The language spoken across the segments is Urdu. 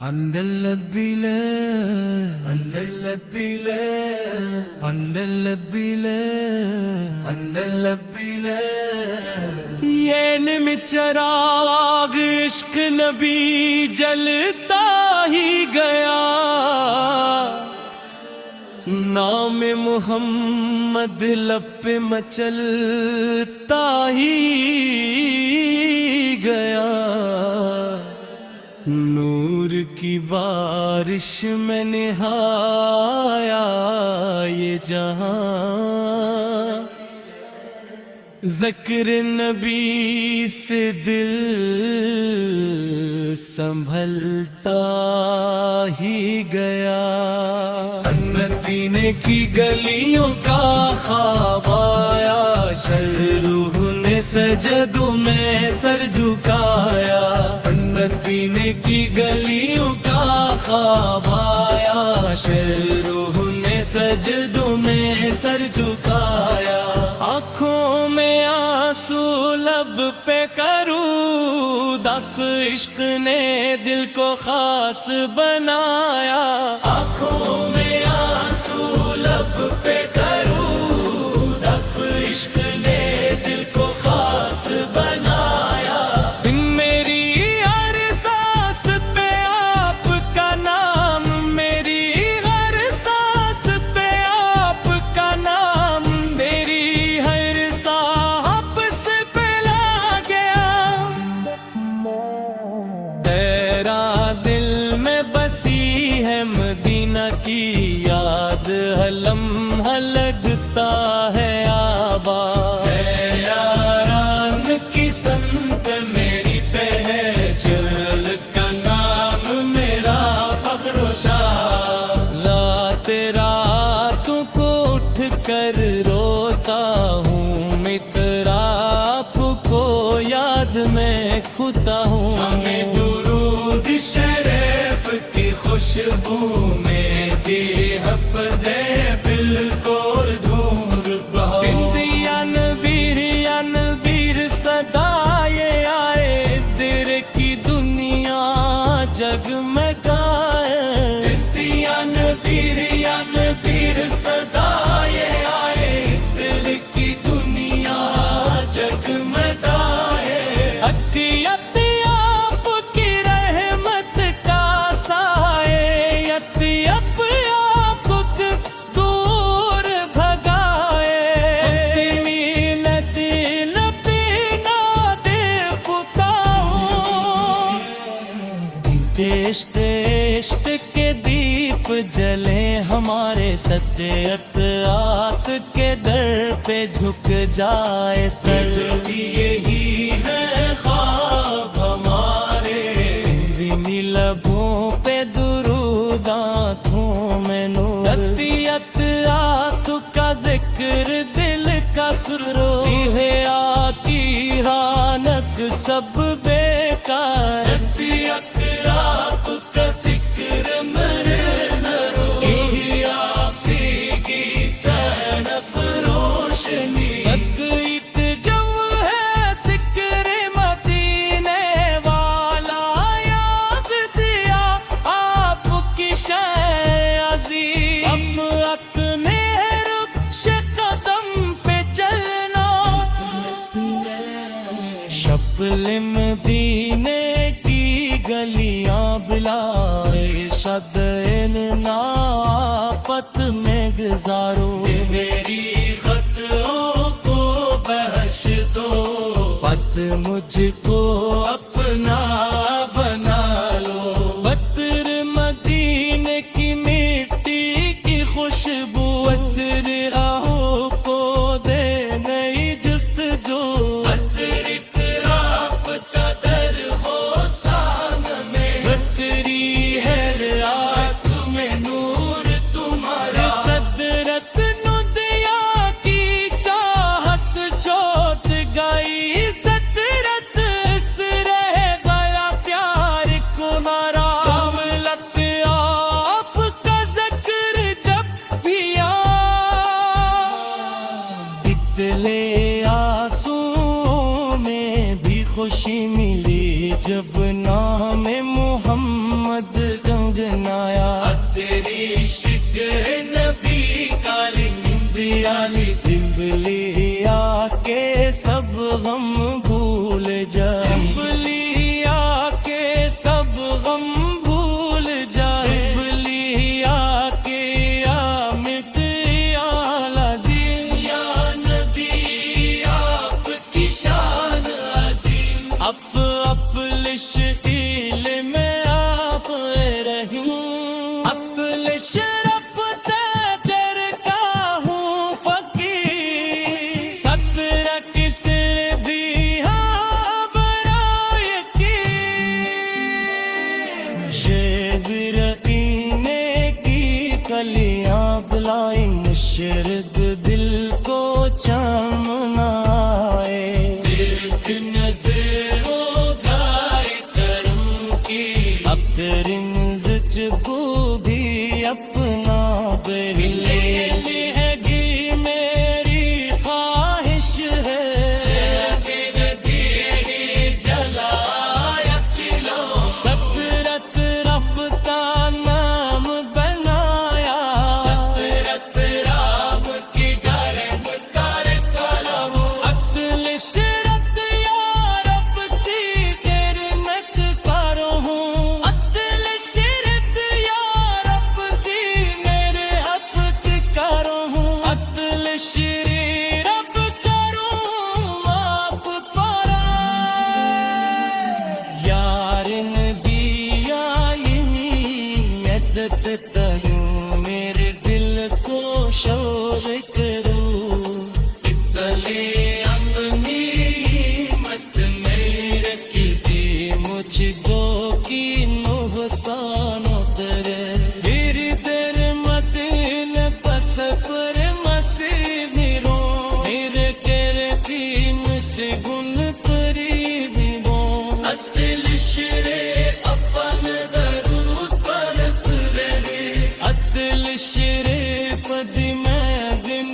عند اللبيلة عند اللبيلة عند اللبيلة عند اللبيلة یہ نم چراغ عشق نبی جلتا ہی گیا، نام محمد لب پہ مچلتا ہی گیا، نور کی بارش میں نہایا یہ جہاں، ذکر نبی سے دل سنبھلتا ہی گیا، مدینے کی گلیوں کا خواب آیا، شروح نے سجدوں میں سر جھکایا، مدینے کی گلیوں کا خواب آیا، شروح نے سجدوں میں سر جھکایا، آنکھوں میں آنسو لب پہ کرود، عشق نے دل کو خاص بنایا، آنکھوں میں آنسو لب پہ کرود، عشق نے دل کو خاص بنایا، میری ہر سانس پہ آپ کا نام، میری ہر سانس پہ آپ کا نام، میری ہر سانس پہ لا گیا، تیرا دل میں بسی ہے مدینہ کی یاد، ہر لمحہ لگتا ہے آباد، یاران کی سمت میری پہچل کا نام میرا فخر و شان، لاتے راتوں کو اٹھ کر روتا ہوں، مترا آپ کو یاد میں کھوتا ہوں، ہمیں درود شریف کی خوشبو میں دی ہپ دے بالکل دھور بہو، یا نبیر صدا یہ آئے، در کی دنیا جگمگائے، یا نبیر صدا یہ آئے، دل کی دنیا جگمگائے، عطیت آپ کی رحمت کا سائے، عطیت آپ دور بھگائے، دل پینا دے پکاؤ، عشق کے دیپ جلے ہمارے، ستیات کے در پہ جھک جائے سر، یہی ہے خواب ہمارے، ونی لبوں پہ درود آنکھوں میں نور، عطیات کا ذکر دل کا سرور، ہے آتی رانک سب بیکار، آپ کا ذکر مرے نہ روحی، آپ کی سینب روشنی، عقیدت جو ہے ذکر مدینے والا، یاد دیا آپ کی شے عظیم، اب اپنے رخش قدم پہ چلنا، شبل مدینے گلیاں بلا ارشاد ناپت میں گزارو، میری خطوں کو بخش دو، پت مجھ کو اپنا بنا لو، بطر مدینے کی مٹی کی خوشبو، عطر راہوں کو دے نئی جستجو، خوشی ملی جب نام محمد رفتے چرکا ہوں فقیر سترہ کسر بھی ہاں برائے کی شیب رقینے کی کلیاں بلائی مشرق دل کو چمنا آئے ایک نظر اٹھائے کرم کی اب ترین زچ کو بھی اپنا بلے ہے گی میری خواہش ہے جلایا چلو سترت رب کا نام بنایا سترت رام کی گرم کر کلم عقل شرط یا رب کی گرمت کرو ہوں عقل شرط یا رب کی میرے عبد کرو ہوں عقل شری رب کرو آپ پرا یار نبی آئینی مدد کروں میرے دل کو شور کروں اتلے اپنی مت میرے کی دی مجھ کو کی نحسان اترے پھر تیرے مدل پس پر مسیح میروں میرے تیرے دین سے گن قریبی ہوں عدل شرے اپن درود پر رہے عدل شرے پدی میں بن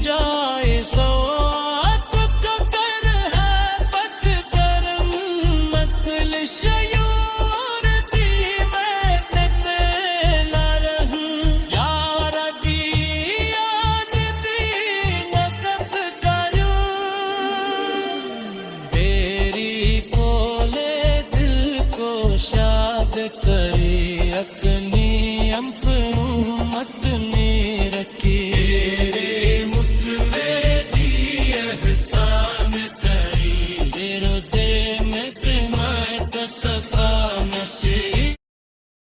جائے سوات کا کر ہے پت کرم عدل شیور دی میں تیلا رہوں یا ربی یا نبی نقب کروں تیری کولے دل کو شاد کری